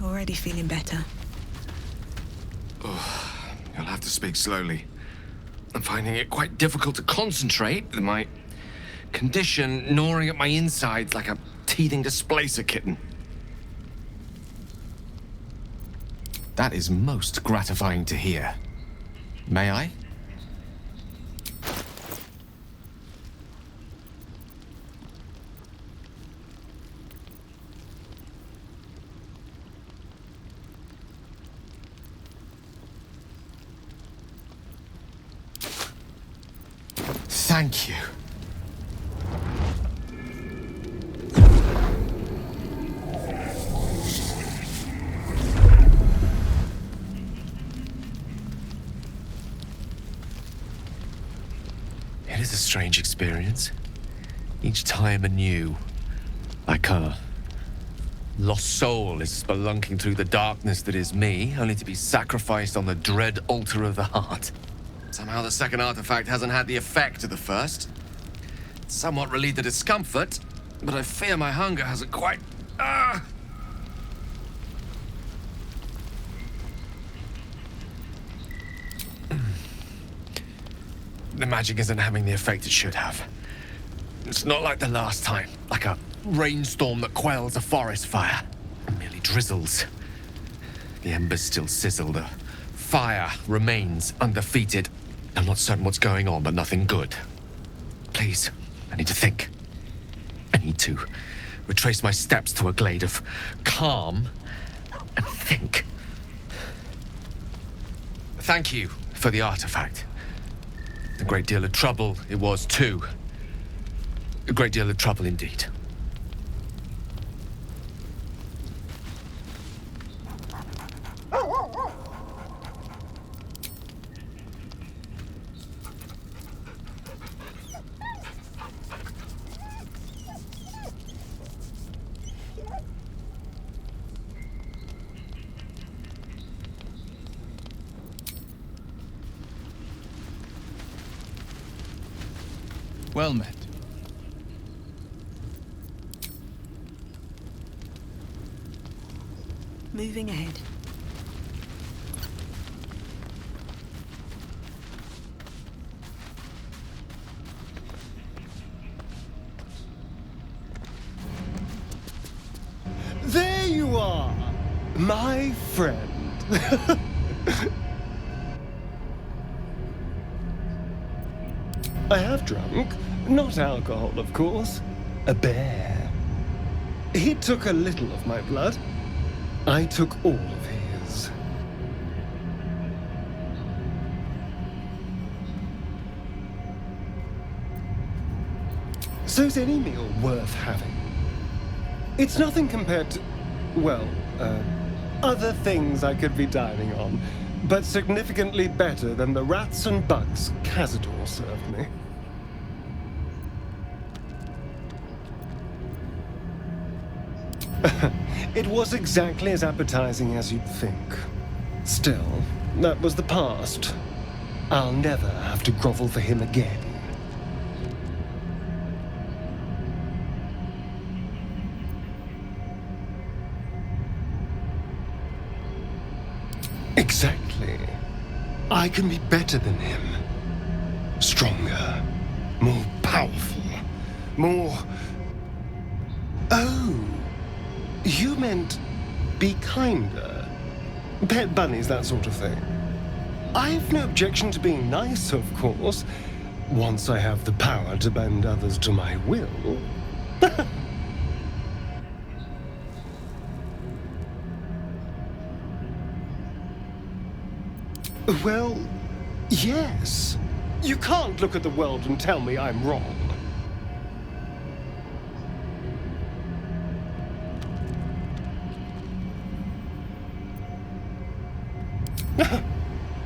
Already feeling better. Oh, you'll have to speak slowly. I'm finding it quite difficult to concentrate with my condition gnawing at my insides like a teething displacer kitten. That is most gratifying to hear. May I? Thank you. It is a strange experience. Each time anew. Like a lost soul is spelunking through the darkness that is me, only to be sacrificed on the dread altar of the heart. Somehow the second artifact hasn't had the effect of the first. It's somewhat relieved the discomfort, but I fear my hunger hasn't quite... The magic isn't having the effect it should have. It's not like the last time, like a rainstorm that quells a forest fire. It merely drizzles. The embers still sizzle, the fire remains undefeated. I'm not certain what's going on, but nothing good. Please, I need to think. I need to retrace my steps to a glade of calm and think. Thank you for the artifact. A great deal of trouble it was too. A great deal of trouble indeed. Well met. Moving ahead. There you are, my friend. I have drunk, not alcohol, of course, a bear. He took a little of my blood. I took all of his. So's any meal worth having. It's nothing compared to, well, other things I could be dining on, but significantly better than the rats and bugs Cazador served me. It was exactly as appetizing as you'd think. Still, that was the past. I'll never have to grovel for him again. Exactly. I can be better than him. Stronger. More powerful. More... Oh. You meant be kinder. Pet bunnies, that sort of thing. I've no objection to being nice, of course, once I have the power to bend others to my will. Well, yes. You can't look at the world and tell me I'm wrong.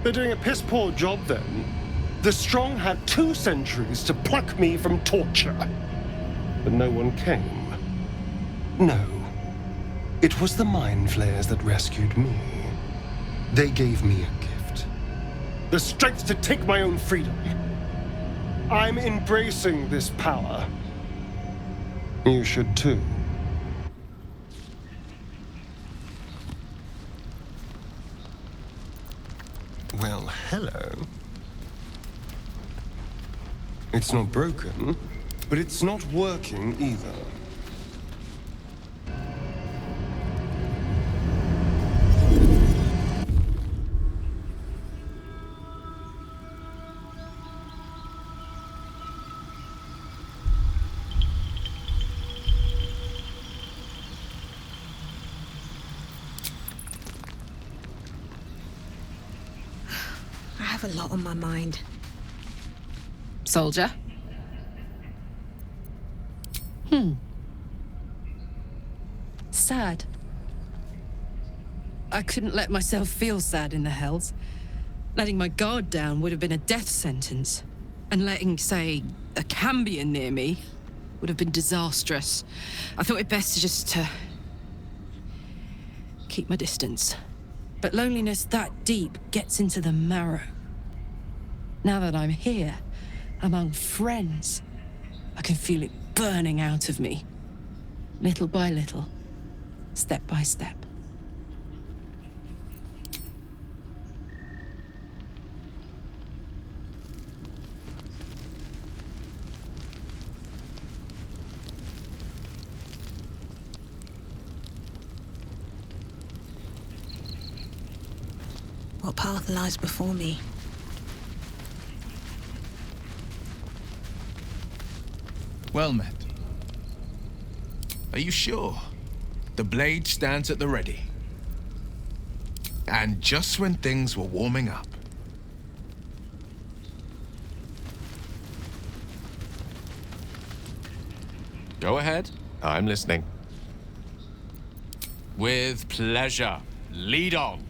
They're doing a piss-poor job, then. The strong had 2 centuries to pluck me from torture. But no one came. No. It was the mind flayers that rescued me. They gave me a gift. The strength to take my own freedom. I'm embracing this power. You should too. hello. It's not broken, but it's not working either. I have a lot on my mind. Soldier? Sad. I couldn't let myself feel sad in the Hells. Letting my guard down would have been a death sentence. And letting, say, a Cambion near me would have been disastrous. I thought it best to just keep my distance. But loneliness that deep gets into the marrow. Now that I'm here, among friends, I can feel it burning out of me. Little by little, step by step. What path lies before me? Well met. Are you sure? The blade stands at the ready. And just when things were warming up. Go ahead. I'm listening. With pleasure. Lead on.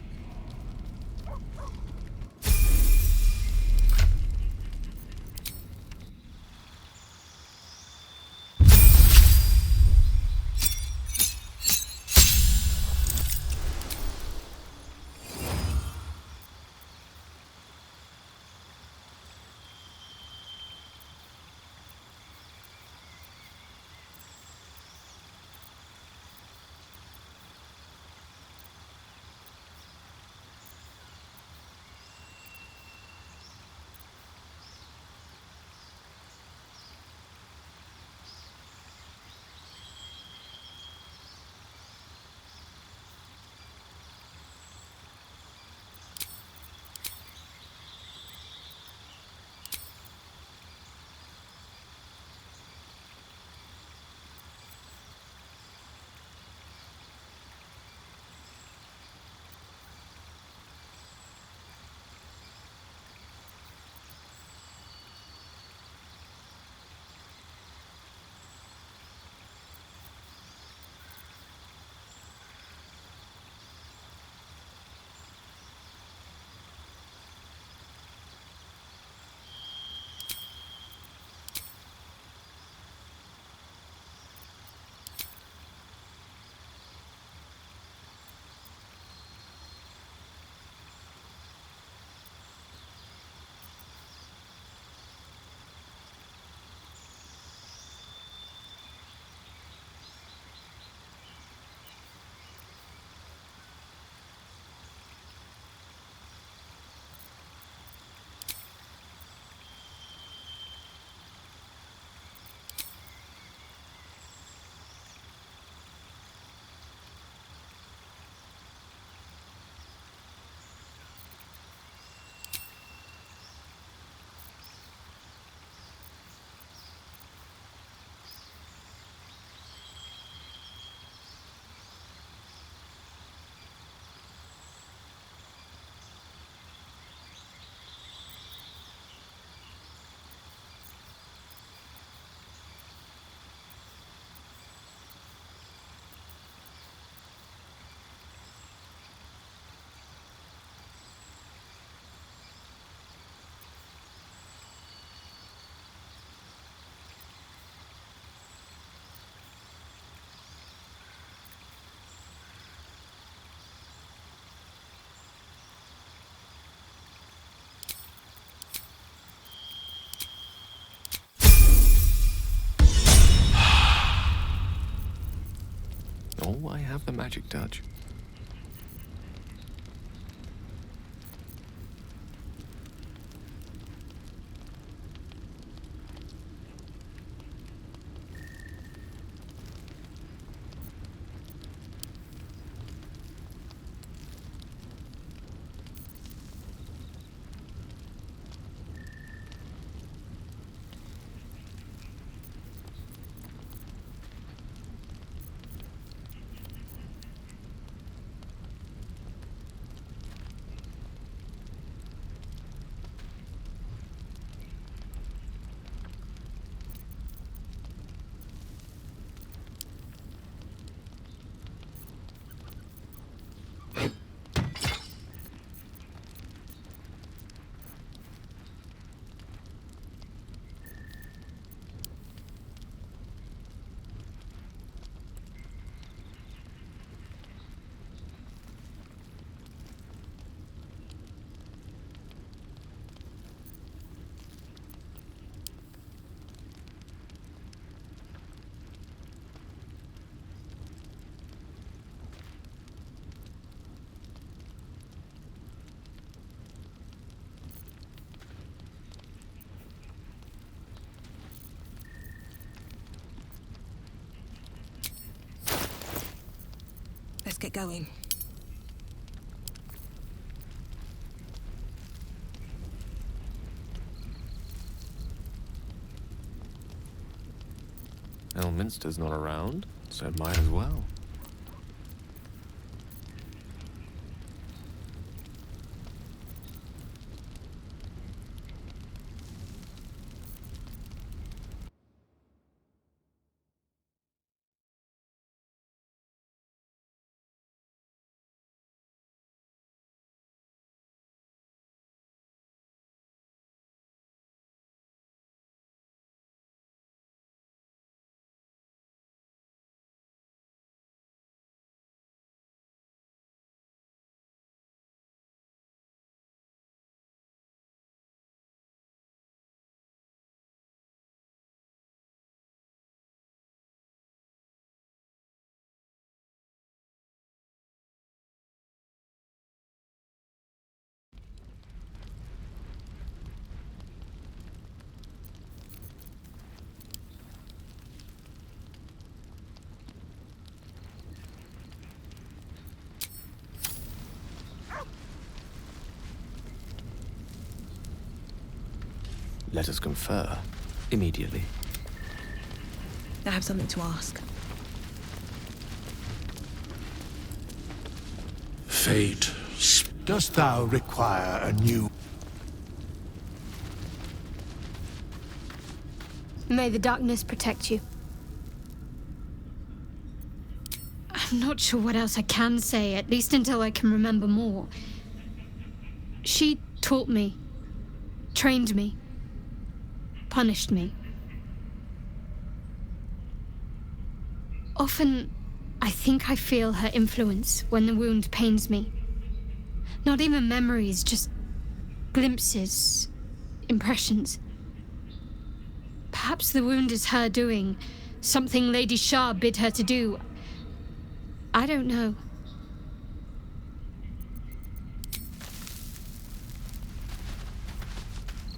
Oh, I have the magic touch. get going. Elminster's not around, so might as well. Let us confer immediately. I have something to ask. Fate, dost thou require a new... May the darkness protect you. I'm not sure what else I can say, at least until I can remember more. She taught me, trained me, punished me. Often, I think I feel her influence when the wound pains me. Not even memories, just glimpses, impressions. Perhaps the wound is her doing, something Lady Shah bid her to do. I don't know.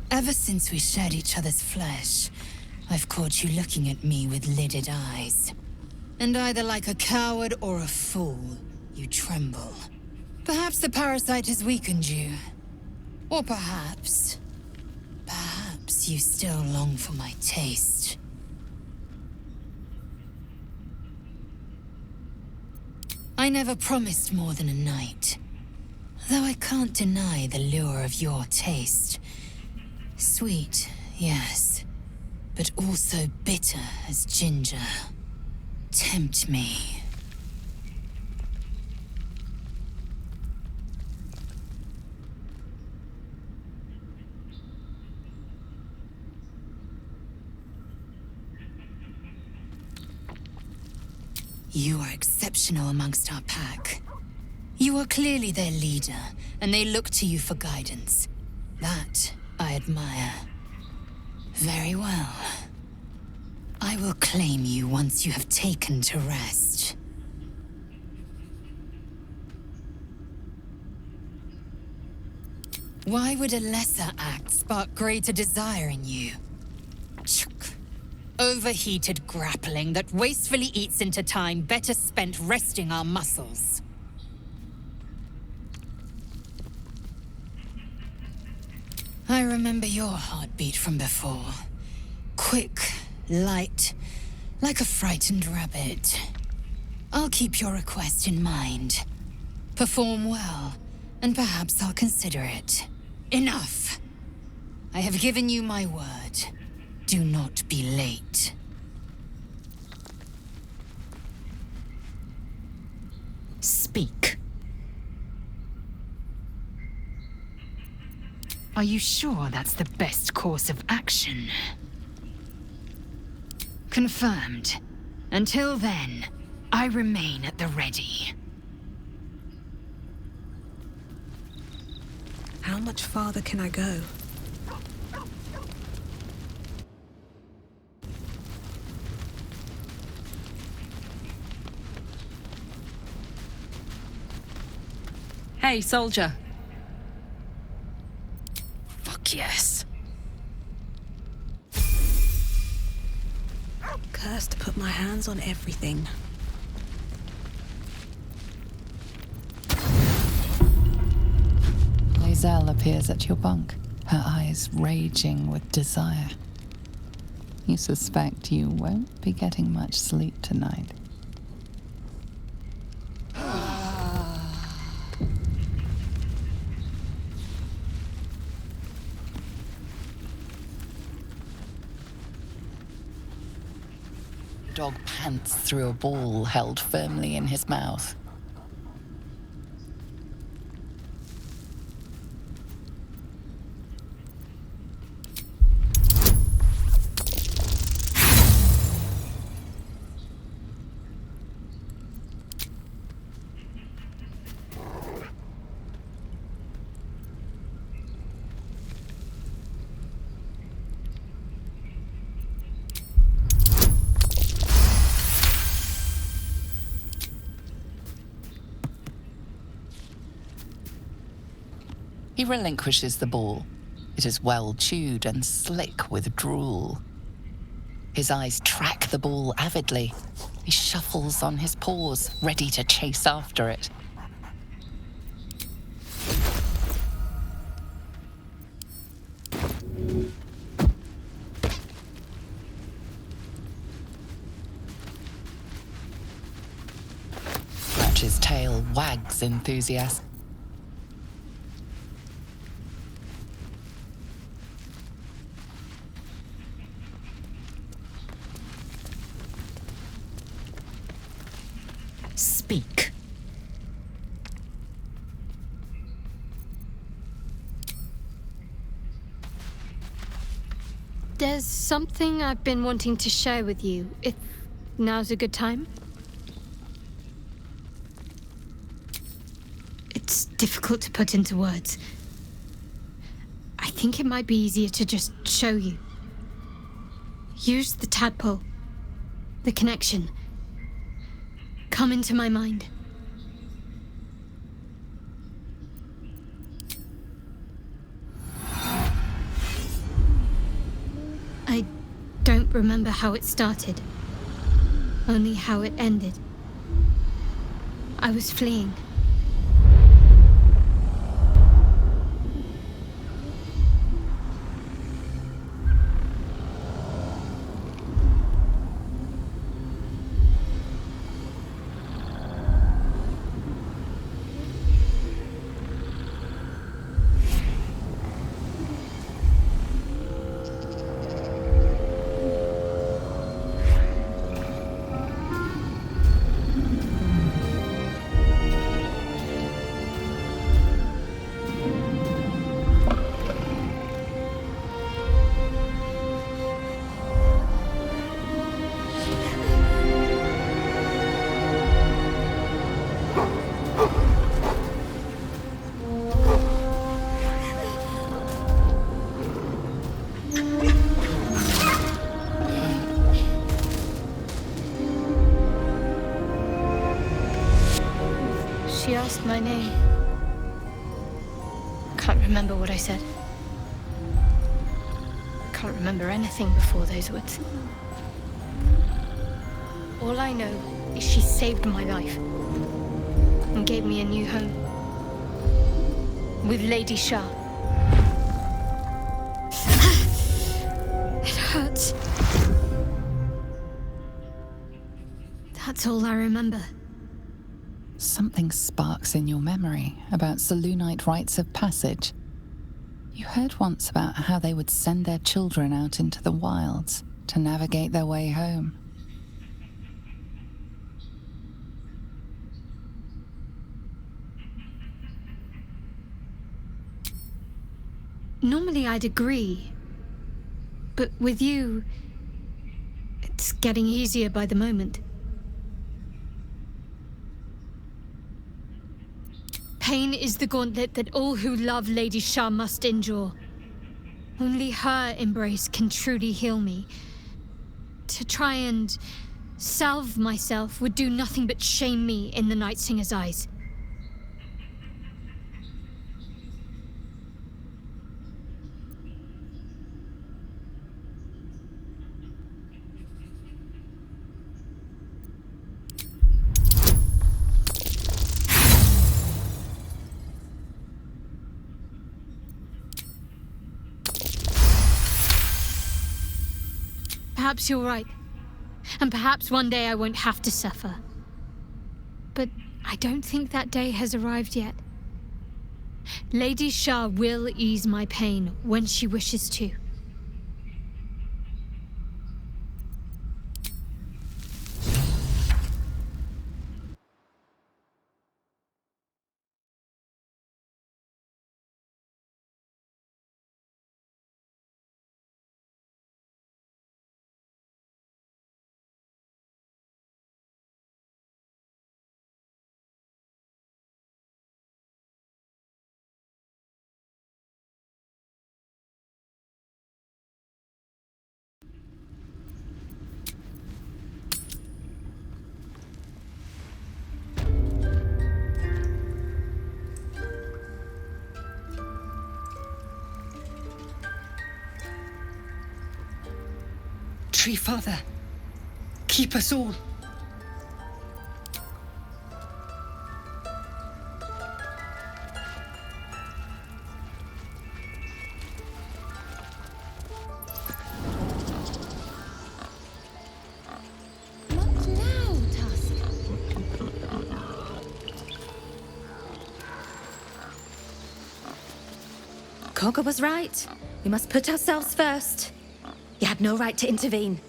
Ever since we shared each other's flesh, I've caught you looking at me with lidded eyes. And either like a coward or a fool, you tremble. Perhaps the parasite has weakened you. Or perhaps you still long for my taste. I never promised more than a night. Though I can't deny the lure of your taste. Sweet, yes, but also bitter as ginger. Tempt me. You are exceptional amongst our pack. You are clearly their leader, and they look to you for guidance. That I admire. Very well. I will claim you once you have taken to rest. Why would a lesser act spark greater desire in you? Overheated grappling that wastefully eats into time better spent resting our muscles. I remember your heartbeat from before. Quick, light, like a frightened rabbit. I'll keep your request in mind. Perform well, and perhaps I'll consider it. Enough! I have given you my word. Do not be late. Speak. Are you sure that's the best course of action? Confirmed. Until then, I remain at the ready. How much farther can I go? Hey, soldier. Fuck yes. Cursed to put my hands on everything. Zell appears at your bunk, her eyes raging with desire. You suspect you won't be getting much sleep tonight. The dog pants through a ball held firmly in his mouth. He relinquishes the ball. It is well chewed and slick with drool. His eyes track the ball avidly. He shuffles on his paws, ready to chase after it. Scratch's tail wags enthusiastically. Speak. There's something I've been wanting to share with you, if now's a good time. It's difficult to put into words. I think it might be easier to just show you. Use the tadpole, the connection. Come into my mind. I don't remember how it started, only how it ended. I was fleeing. She asked my name. Can't remember what I said. Can't remember anything before those words. All I know is she saved my life and gave me a new home with Lady Shah. It hurts. That's all I remember. Something sparks in your memory about Selûnite rites of passage. You heard once about how they would send their children out into the wilds to navigate their way home. Normally I'd agree, but with you, it's getting easier by the moment. Pain is the gauntlet that all who love Lady Shah must endure. Only her embrace can truly heal me. To try and salve myself would do nothing but shame me in the Night Singer's eyes. Perhaps you're right. And perhaps one day I won't have to suffer. But I don't think that day has arrived yet. Lady Shah will ease my pain when she wishes to. Tree Father, keep us all. What now, Tusk? Korga was right. We must put ourselves first. You had no right to intervene.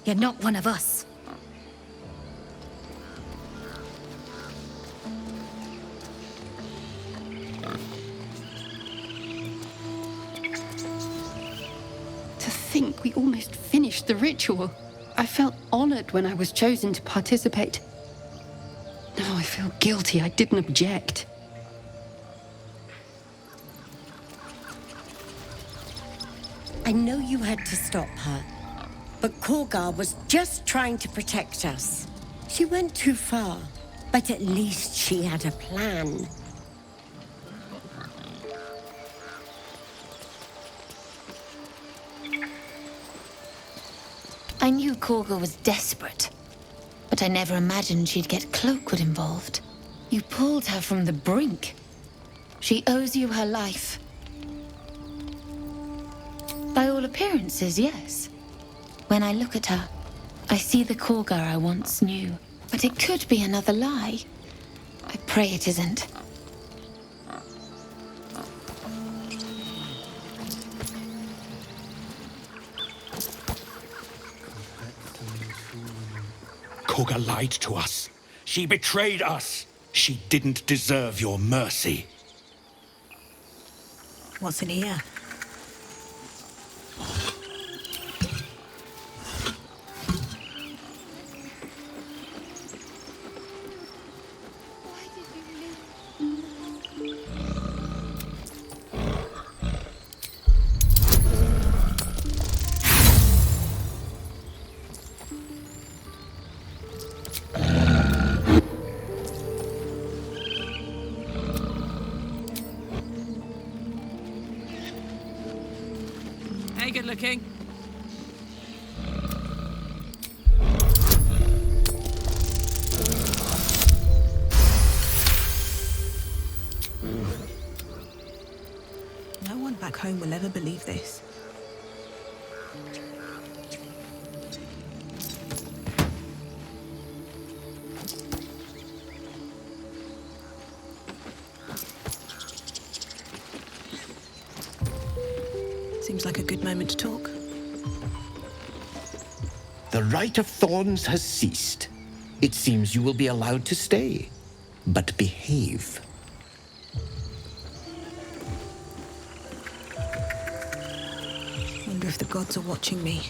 You're not one of us. To think we almost finished the ritual. I felt honored when I was chosen to participate. Now I feel guilty I didn't object. I know you had to stop her, but Korgar was just trying to protect us. She went too far, but at least she had a plan. I knew Korga was desperate, but I never imagined she'd get Cloakwood involved. You pulled her from the brink. She owes you her life. By all appearances, yes. When I look at her, I see the Korgar I once knew. But it could be another lie. I pray it isn't. Korga lied to us. She betrayed us. She didn't deserve your mercy. What's in here? Hey, good looking. No one back home will ever believe this. Seems like a good moment to talk. The Rite of Thorns has ceased. It seems you will be allowed to stay, but behave. Wonder if the gods are watching me.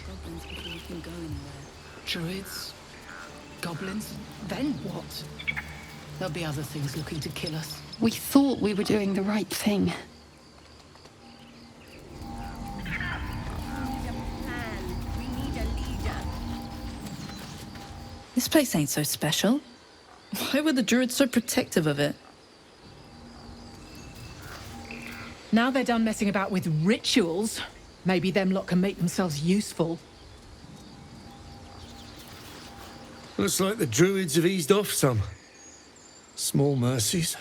Druids, goblins, then what? There'll be other things looking to kill us. We thought we were doing the right thing. This place ain't so special. Why were the druids so protective of it? Now they're done messing about with rituals, maybe them lot can make themselves useful. Looks like the druids have eased off some. Small mercies.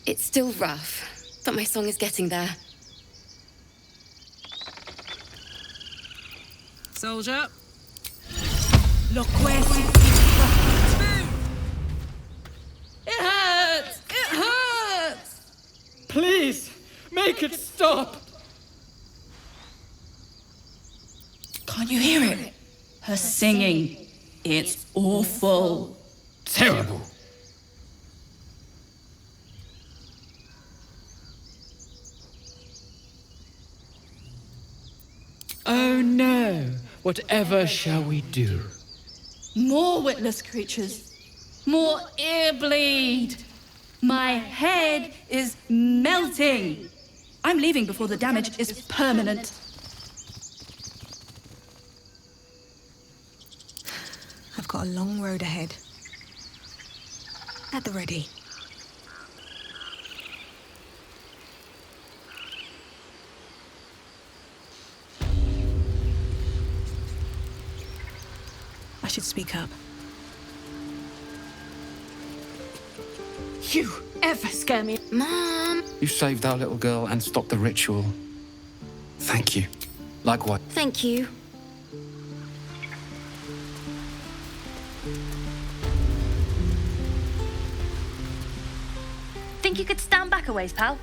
It's still rough, but my song is getting there. Soldier. Look where It hurts! It hurts! Please, make it stop! Can't you hear it? Her singing. It's awful. Terrible. Oh no! Whatever shall we do? More witless creatures. More ear bleed. My head is melting. I'm leaving before the damage is permanent. I've got a long road ahead. At the ready. I should speak up. You ever scare me? Mom! You saved our little girl and stopped the ritual. Thank you. Likewise. Thank you. Think you could stand back a ways, pal?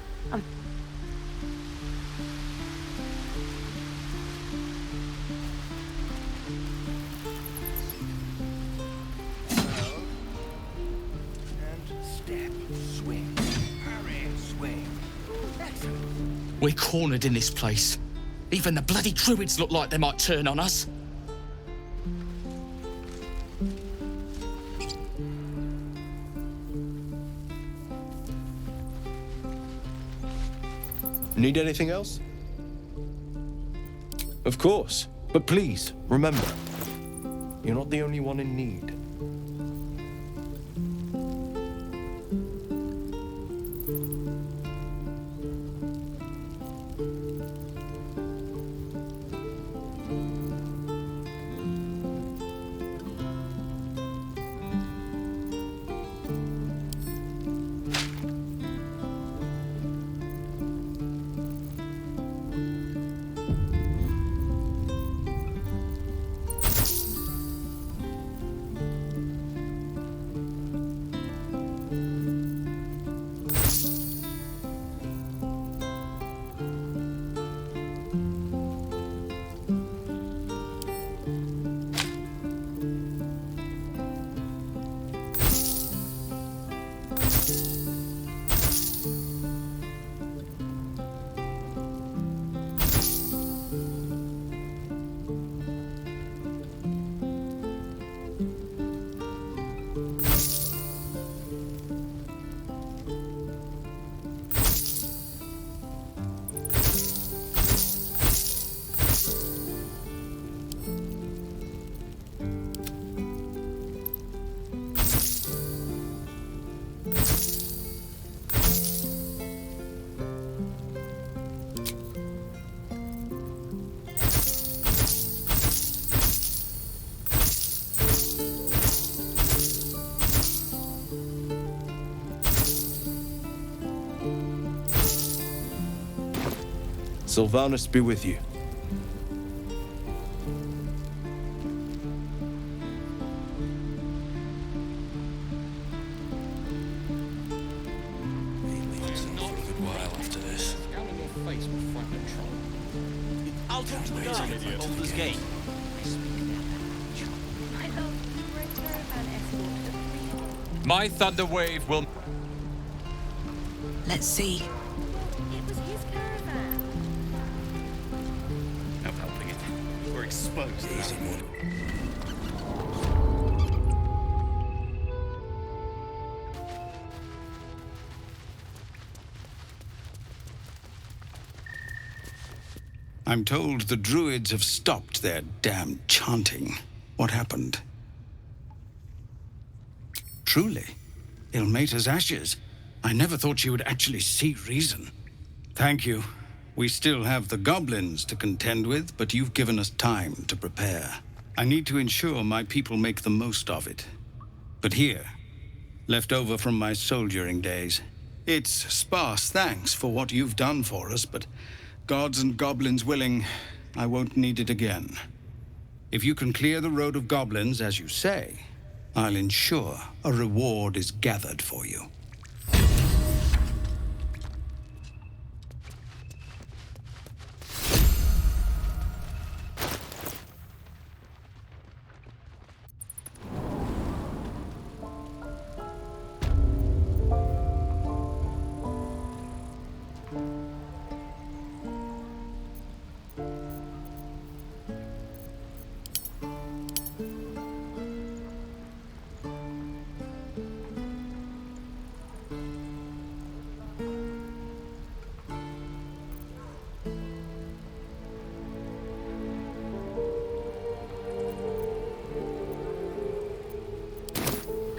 We're cornered in this place. Even the bloody druids look like they might turn on us. Need anything else? Of course. But please, remember, you're not the only one in need. Sylvanus be with you. I'll talk to the guy at Baldur's Gate. My thunder wave will... Let's see. No helping it. We're exposed. Easy, I'm told the druids have stopped their damn chanting. What happened? Truly? Ilmater's ashes. I never thought she would actually see reason. Thank you. We still have the goblins to contend with, but you've given us time to prepare. I need to ensure my people make the most of it. But here, left over from my soldiering days, it's sparse thanks for what you've done for us, but gods and goblins willing, I won't need it again. If you can clear the road of goblins, as you say, I'll ensure a reward is gathered for you.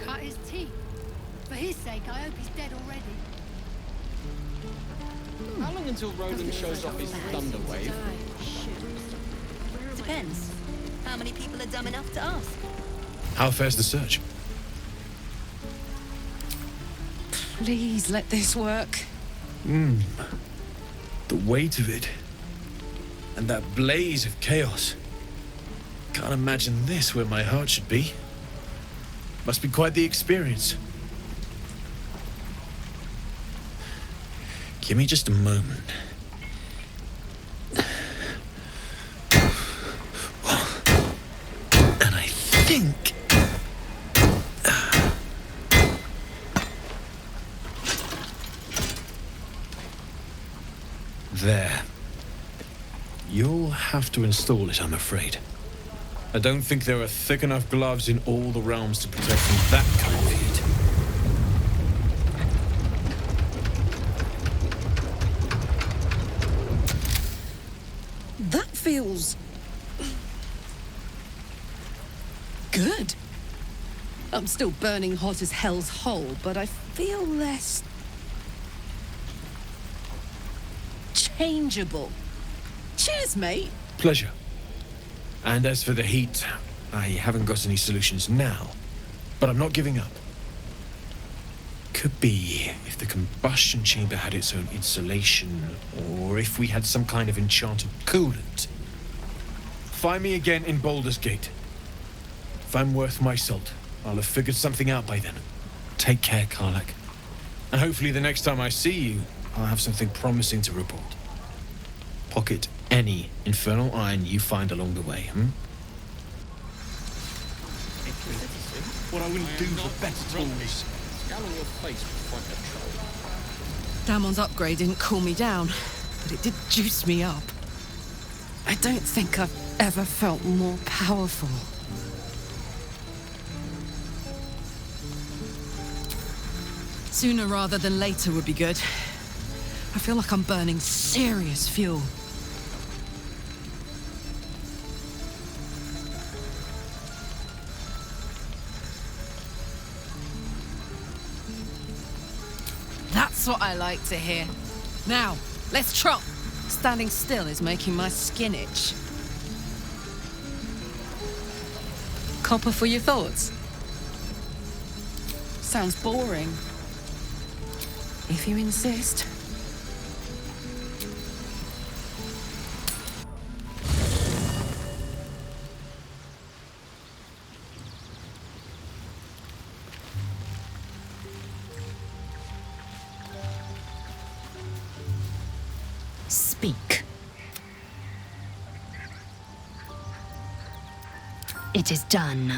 Cut his teeth. For his sake, I hope he's dead already. How long until Roland shows off his thunder wave? Depends. How many people are dumb enough to ask? How fares the search? Please let this work. The weight of it. And that blaze of chaos. Can't imagine this where my heart should be. Must be quite the experience. Give me just a moment. And I think... There. You'll have to install it, I'm afraid. I don't think there are thick enough gloves in all the realms to protect from that kind of heat. That feels... good. I'm still burning hot as hell's hole, but I feel less... changeable. Cheers, mate. Pleasure. And as for the heat, I haven't got any solutions now, but I'm not giving up. Could be if the combustion chamber had its own insulation, or if we had some kind of enchanted coolant. Find me again in Baldur's Gate. If I'm worth my salt, I'll have figured something out by then. Take care, Karlach. And hopefully the next time I see you, I'll have something promising to report. Pocket any infernal iron you find along the way, What I wouldn't do for better tools. Scanning your face was quite a troll. Damon's upgrade didn't cool me down, but it did juice me up. I don't think I've ever felt more powerful. Sooner rather than later would be good. I feel like I'm burning serious fuel. That's what I like to hear. Now, let's trot. Standing still is making my skin itch. Copper for your thoughts? Sounds boring. If you insist. Speak. It is done.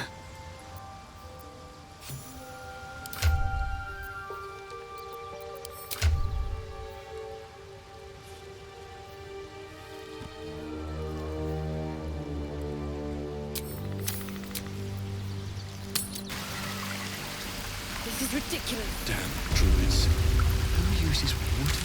This is ridiculous. Damn druids. Who uses water?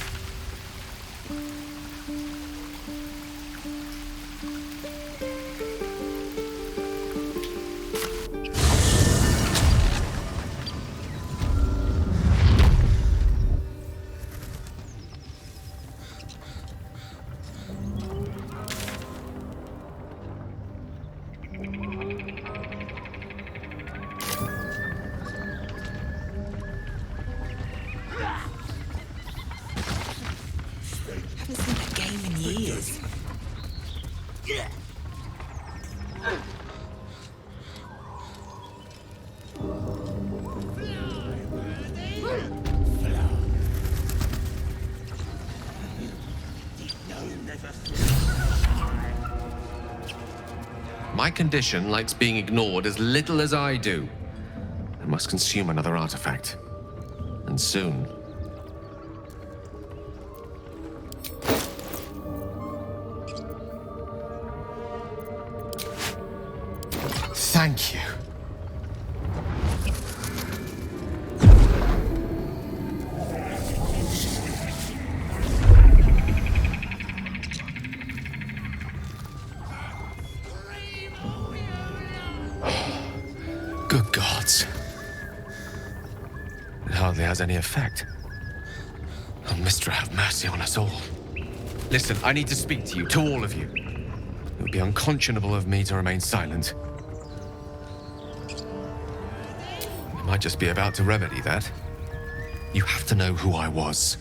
My condition likes being ignored as little as I do. I must consume another artifact. And soon. Thank you. Good gods. It hardly has any effect. Oh, Mistra, have mercy on us all. Listen, I need to speak to you, to all of you. It would be unconscionable of me to remain silent. I might just be about to remedy that. You have to know who I was.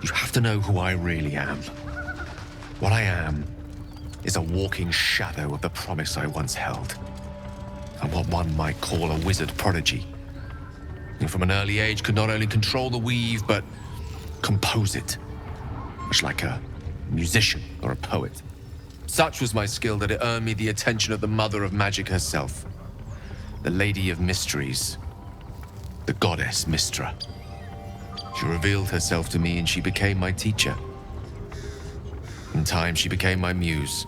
You have to know who I really am. What I am is a walking shadow of the promise I once held. And what one might call a wizard prodigy. And from an early age could not only control the weave, but compose it. Much like a musician or a poet. Such was my skill that it earned me the attention of the mother of magic herself. The Lady of Mysteries. The goddess Mistra. She revealed herself to me and she became my teacher. In time she became my muse.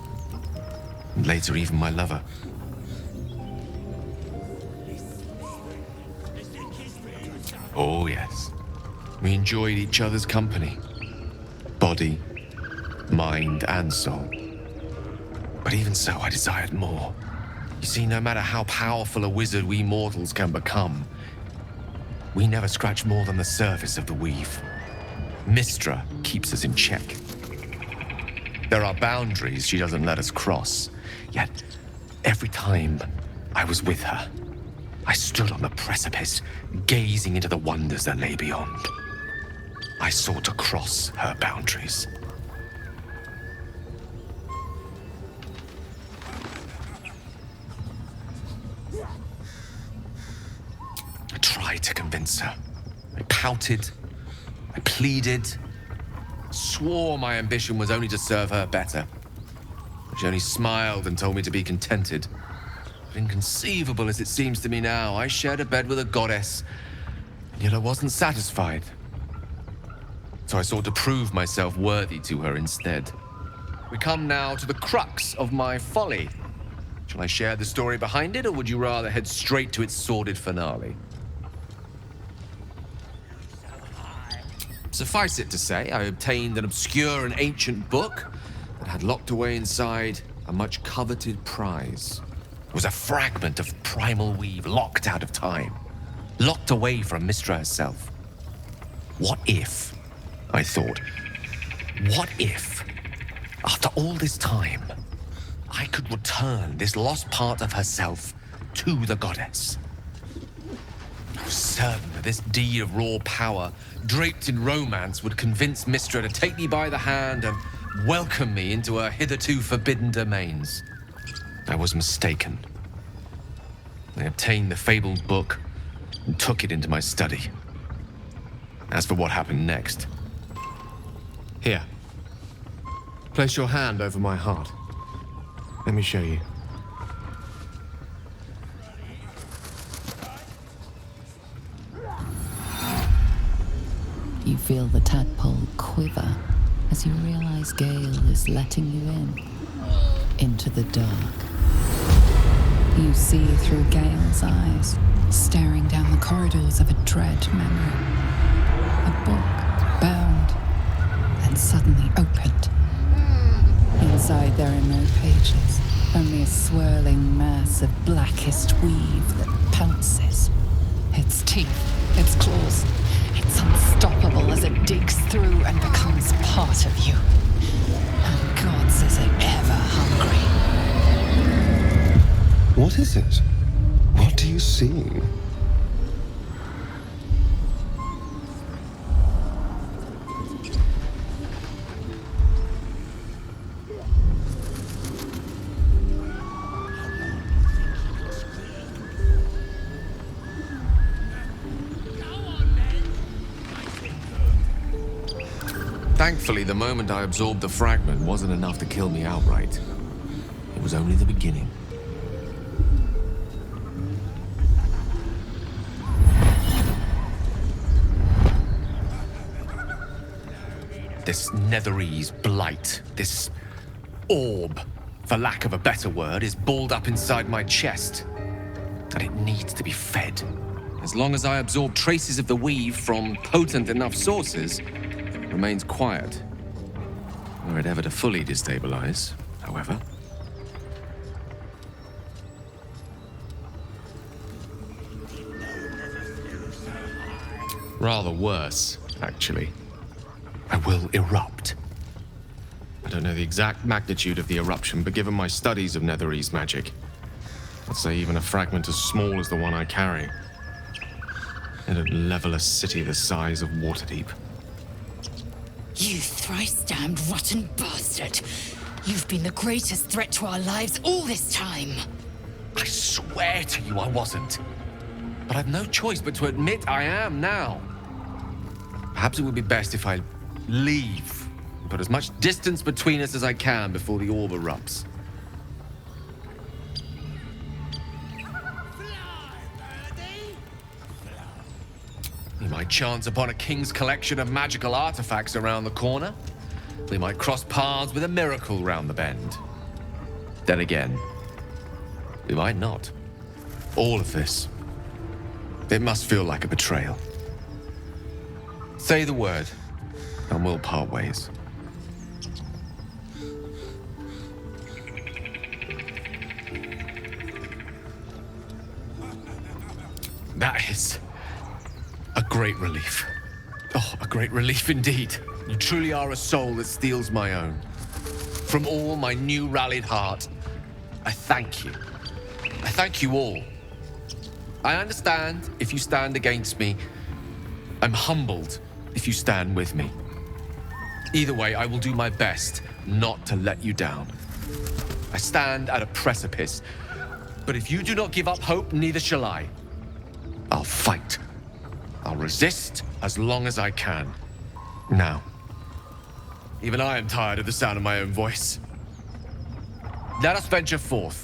And later even my lover. Oh yes. We enjoyed each other's company. Body, mind, and soul. But even so, I desired more. You see, no matter how powerful a wizard we mortals can become, we never scratch more than the surface of the weave. Mistra keeps us in check. There are boundaries she doesn't let us cross. Yet, every time I was with her, I stood on the precipice, gazing into the wonders that lay beyond. I sought to cross her boundaries. I tried to convince her. I pouted. I pleaded. Swore my ambition was only to serve her better. She only smiled and told me to be contented. But inconceivable as it seems to me now, I shared a bed with a goddess, and yet I wasn't satisfied. So I sought to prove myself worthy to her instead. We come now to the crux of my folly. Shall I share the story behind it, or would you rather head straight to its sordid finale? Suffice it to say, I obtained an obscure and ancient book that had locked away inside a much coveted prize. It was a fragment of primal weave locked out of time, locked away from Mistra herself. What if, I thought, what if, after all this time, I could return this lost part of herself to the goddess? I was certain that this deed of raw power, draped in romance, would convince Mistra to take me by the hand and welcome me into her hitherto forbidden domains. I was mistaken. I obtained the fabled book and took it into my study. As for what happened next... Here. Place your hand over my heart. Let me show you. You feel the tadpole quiver as you realize Gale is letting you into the dark. You see through Gale's eyes, staring down the corridors of a dread memory. A book, bound, and suddenly opened. Inside there are no pages, only a swirling mass of blackest weave that pounces. Its teeth, its claws, it's unstoppable as it digs through and becomes part of you. And gods, is it ever hungry. What is it? What do you see? Thankfully, the moment I absorbed the fragment wasn't enough to kill me outright. It was only the beginning. This Netherese blight, this orb, for lack of a better word, is balled up inside my chest. And it needs to be fed. As long as I absorb traces of the weave from potent enough sources, it remains quiet. Were it ever to fully destabilize, however. Rather worse, actually. I will erupt. I don't know the exact magnitude of the eruption, but given my studies of Netherese magic, I'd say even a fragment as small as the one I carry, it'd level a city the size of Waterdeep. You thrice-damned rotten bastard! You've been the greatest threat to our lives all this time! I swear to you I wasn't. But I've no choice but to admit I am now. Perhaps it would be best if I leave and put as much distance between us as I can before the orb erupts. We might chance upon a king's collection of magical artifacts around the corner. We might cross paths with a miracle round the bend. Then again, we might not. All of this, it must feel like a betrayal. Say the word, and we'll part ways. That is a great relief. Oh, a great relief indeed. You truly are a soul that steals my own. From all my new rallied heart, I thank you. I thank you all. I understand if you stand against me. I'm humbled if you stand with me. Either way, I will do my best not to let you down. I stand at a precipice, but if you do not give up hope, neither shall I. I'll fight. I'll resist as long as I can. Now, even I am tired of the sound of my own voice. Let us venture forth.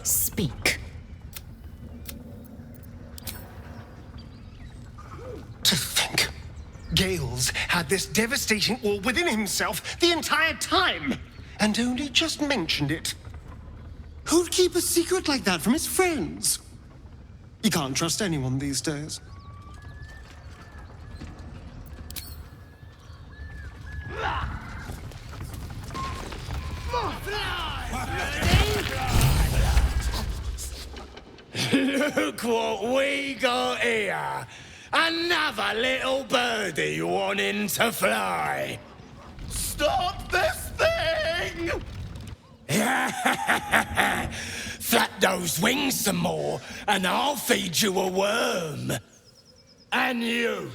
Speak. To think, Gales had this devastating orb within himself the entire time, and only just mentioned it. Who'd keep a secret like that from his friends? You can't trust anyone these days. Look what we got here! Another little birdie wanting to fly! Stop this thing! Flap those wings some more, and I'll feed you a worm. And you,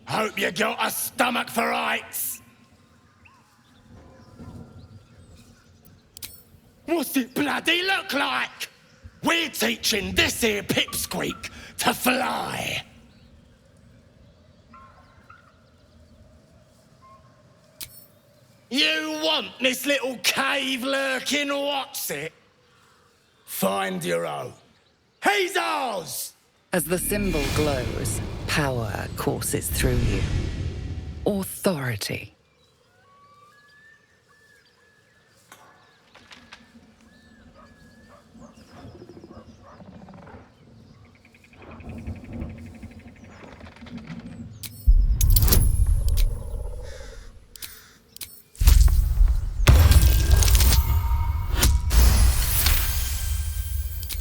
hope you got a stomach for heights. What's it bloody look like? We're teaching this here pipsqueak to fly. You want this little cave lurking what's it? Find your own. He's ours! As the symbol glows, power courses through you. Authority.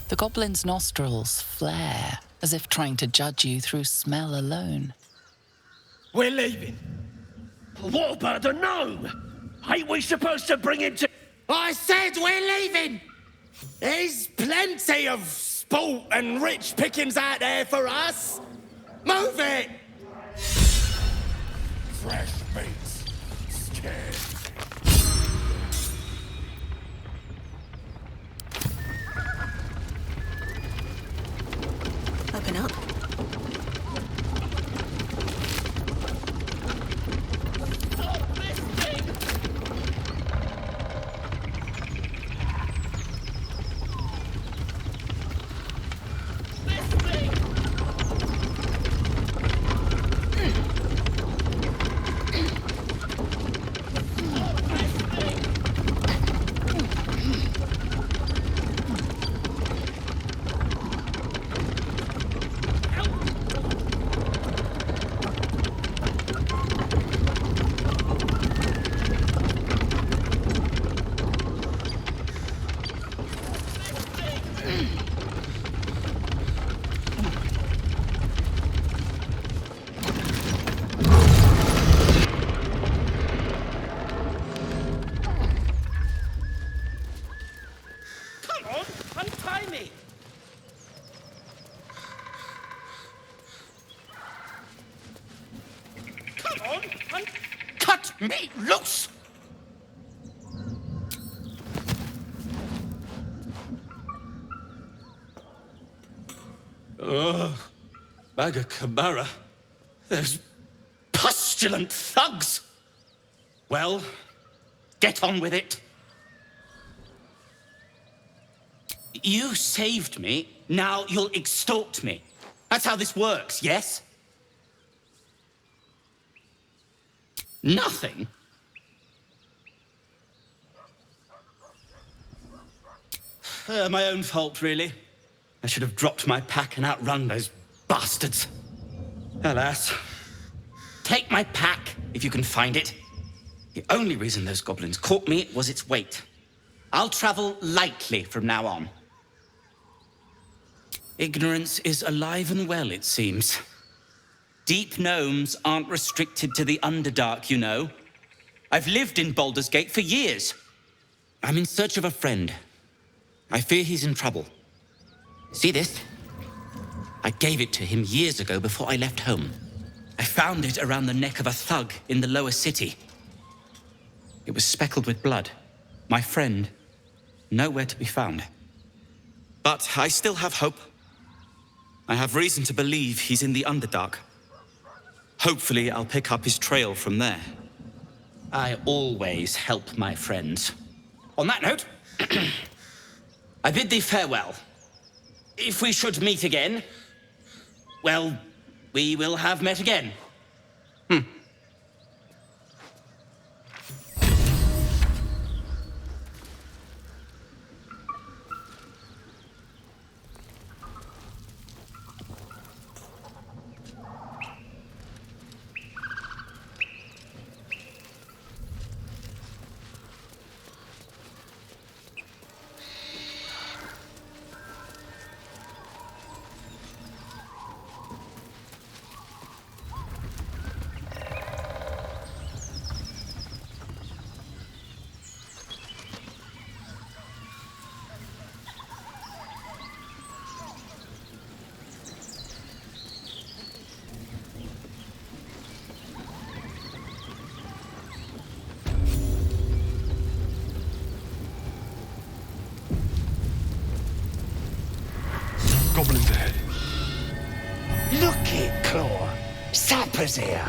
The goblin's nostrils flare, as if trying to judge you through smell alone. We're leaving. What about the gnome? Ain't we supposed to bring him to... I said we're leaving! There's plenty of sport and rich pickings out there for us. Move it! Fresh meats. Scared. Open up. Come on, untie me! Come on, cut me loose! Ugh, Maga Kamara. Those pustulant thugs! Well, get on with it. You saved me, now you'll extort me. That's how this works, yes? Nothing? My own fault, really. I should have dropped my pack and outrun those bastards. Alas. Take my pack, if you can find it. The only reason those goblins caught me was its weight. I'll travel lightly from now on. Ignorance is alive and well, it seems. Deep gnomes aren't restricted to the Underdark, you know. I've lived in Baldur's Gate for years. I'm in search of a friend. I fear he's in trouble. See this? I gave it to him years ago before I left home. I found it around the neck of a thug in the lower city. It was speckled with blood. My friend, nowhere to be found. But I still have hope. I have reason to believe he's in the Underdark. Hopefully, I'll pick up his trail from there. I always help my friends. On that note, I bid thee farewell. If we should meet again, well, we will have met again. Goblins ahead. Look it, Claw. Sapper's here.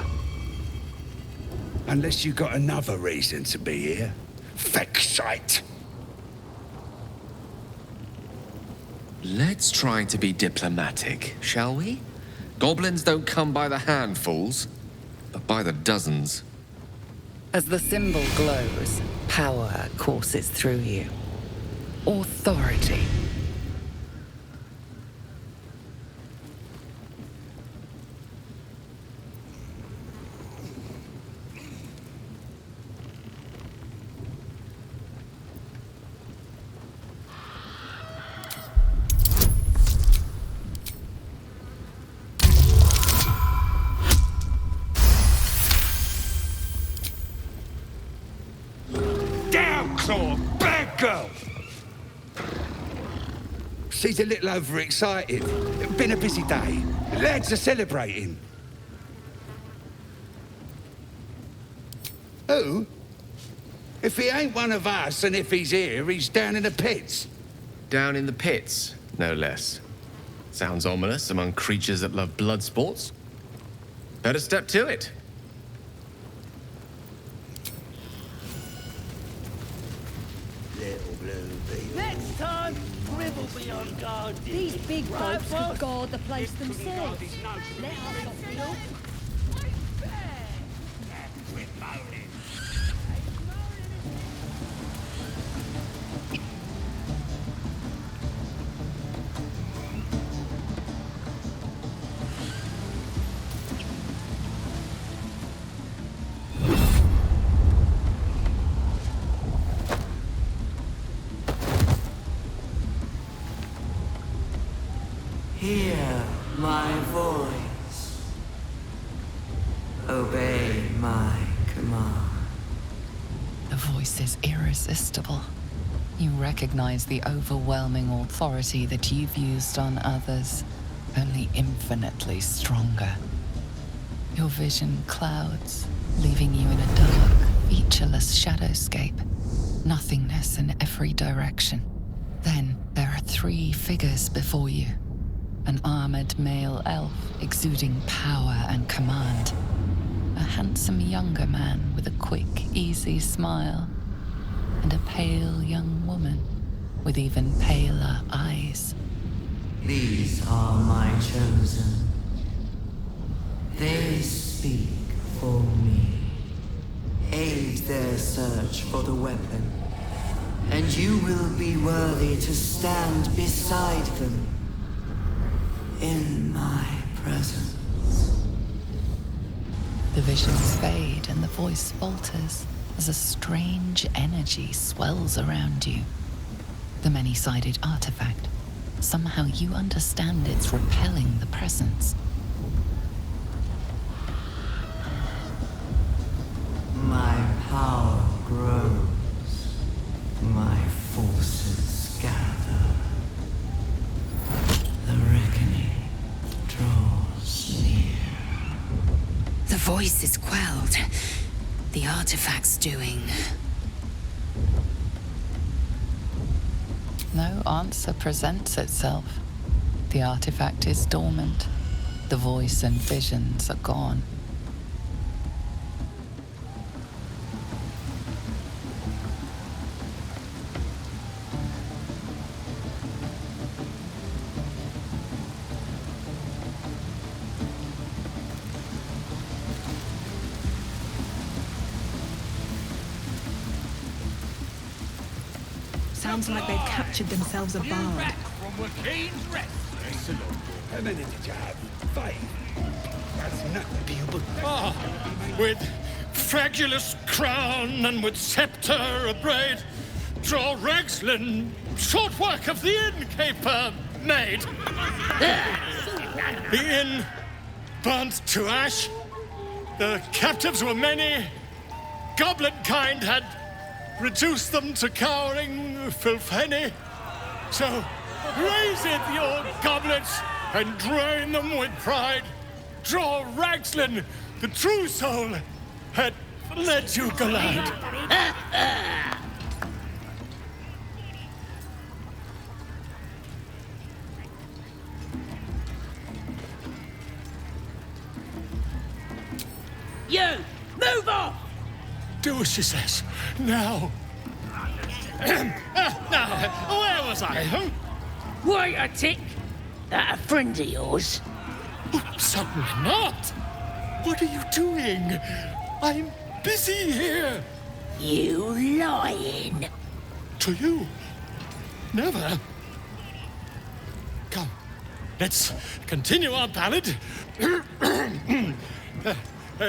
Unless you got another reason to be here. Feckshite. Let's try to be diplomatic, shall we? Goblins don't come by the handfuls, but by the dozens. As the symbol glows, power courses through you. Authority. Claw, bad girl! She's a little overexcited. Been a busy day. Lads are celebrating. Who? If he ain't one of us, and if he's here, he's down in the pits. Down in the pits, no less. Sounds ominous among creatures that love blood sports. Better step to it. Next time, Riv will be on guard. These big folks could guard the place themselves. Let us not feel. Hear my voice. Obey my command. The voice is irresistible. You recognize the overwhelming authority that you've used on others, only infinitely stronger. Your vision clouds, leaving you in a dark, featureless shadowscape. Nothingness in every direction. Then there are 3 figures before you. An armored male elf exuding power and command. A handsome younger man with a quick, easy smile. And a pale young woman with even paler eyes. These are my chosen. They speak for me. Aid their search for the weapon, and you will be worthy to stand beside them in my presence. The visions fade and the voice falters as a strange energy swells around you. The many-sided artifact. Somehow you understand it's repelling the presence. My power grows. My forces gather. The reckoning draws near. The voice is quelled. The artifact's doing. No answer presents itself. The artifact is dormant. The voice and visions are gone. Sounds like they've captured themselves a bard. From the King's Rest. Excellent. How many did you have? 5. That's nothing to you but... Ah, with fragulous crown and with sceptre abraid, draw Ragslin, short work of the innkeeper made. The inn burnt to ash. The captives were many. Goblin kind had reduced them to cowering filfhenny. So raise it, your goblets, and drain them with pride. Draw Ragslin, the true soul, had let you glide. You, move off! Do as she says, now. Now, where was I? Huh? Wait a tick. That a friend of yours? Oh, certainly not. What are you doing? I'm busy here. You lying. To you? Never. Come, let's continue our ballad.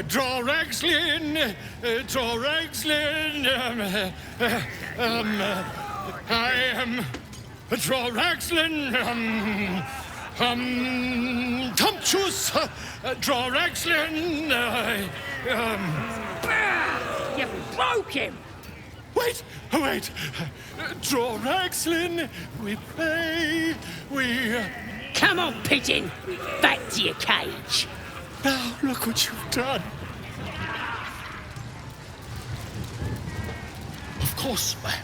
Draw Ragslin, draw Ragslin. I am draw Ragslin. Tumptuous, draw Ragslin. You broke him. Wait. Draw Ragslin. We play. We. Come on, pigeon. Back to your cage. Now, look what you've done. Of course, ma'am.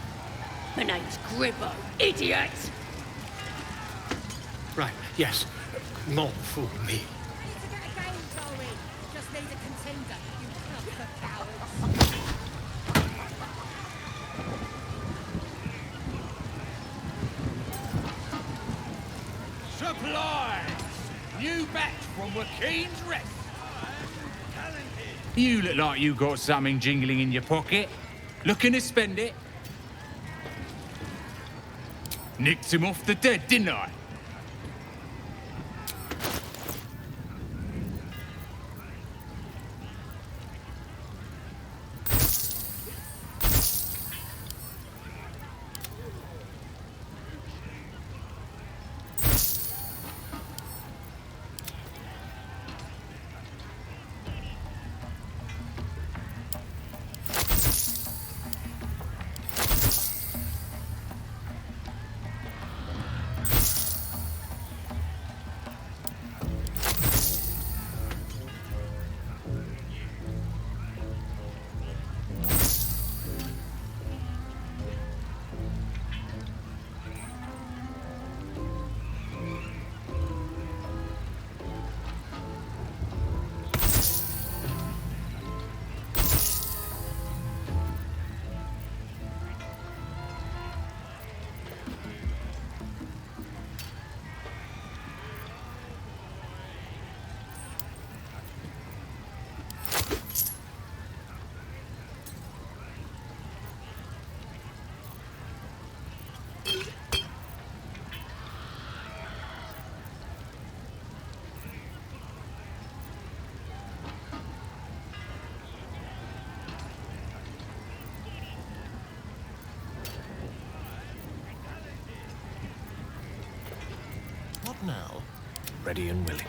My name's Gribbo, idiot. Right, yes. Not for me. Just need a contender, you cup of cowards. Supplies! New batch from the King's Rest. You look like you got something jingling in your pocket. Looking to spend it? Nicked him off the dead, didn't I? now, ready and willing.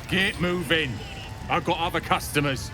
Get moving. I've got other customers.